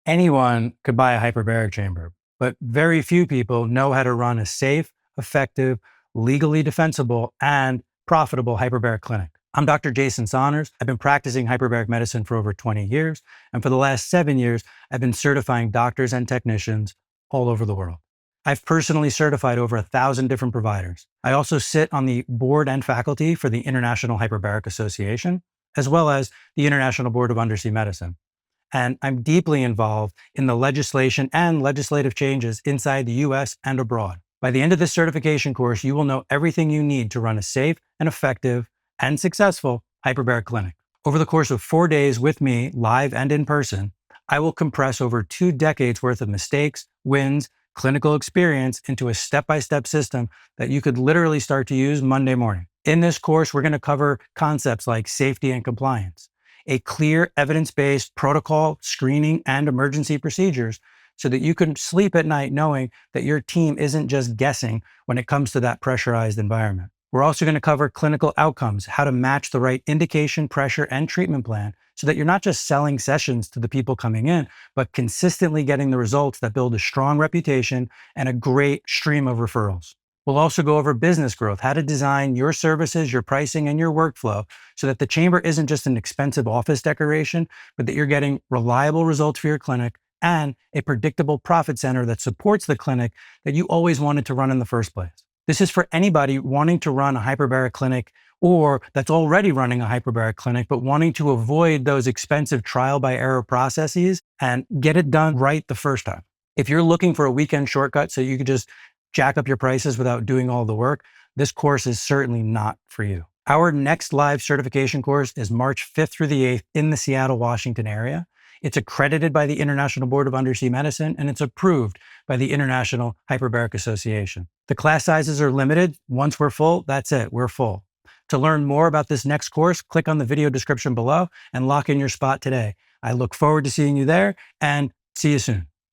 Anyone could buy a hyperbaric chamber, but very few people know how to run a safe, effective, legally defensible, and profitable hyperbaric clinic. I'm Dr. Jason Saunders. I've been practicing hyperbaric medicine for over 20 years. And for the last 7 years, I've been certifying doctors and technicians all over the world. I've personally certified over 1,000 different providers. I also sit on the board and faculty for the International Hyperbaric Association, as well as the International Board of Undersea Medicine. And I'm deeply involved in the legislation and legislative changes inside the US and abroad. By the end of this certification course, you will know everything you need to run a safe and effective and successful hyperbaric clinic. Over the course of 4 days with me, live and in person, I will compress over 2 decades worth of mistakes, wins, clinical experience into a step-by-step system that you could literally start to use Monday morning. In this course, we're going to cover concepts like safety and compliance, a clear evidence-based protocol, screening, and emergency procedures so that you can sleep at night knowing that your team isn't just guessing when it comes to that pressurized environment. We're also going to cover clinical outcomes, how to match the right indication, pressure, and treatment plan so that you're not just selling sessions to the people coming in, but consistently getting the results that build a strong reputation and a great stream of referrals. We'll also go over business growth, how to design your services, your pricing, and your workflow so that the chamber isn't just an expensive office decoration, but that you're getting reliable results for your clinic and a predictable profit center that supports the clinic that you always wanted to run in the first place. This is for anybody wanting to run a hyperbaric clinic or that's already running a hyperbaric clinic, but wanting to avoid those expensive trial by error processes and get it done right the first time. If you're looking for a weekend shortcut so you could just jack up your prices without doing all the work, this course is certainly not for you. Our next live certification course is March 5th through the 8th in the Seattle, Washington area. It's accredited by the International Board of Undersea Medicine, and it's approved by the International Hyperbaric Association. The class sizes are limited. Once we're full, that's it, we're full. To learn more about this next course, click on the video description below and lock in your spot today. I look forward to seeing you there, and see you soon.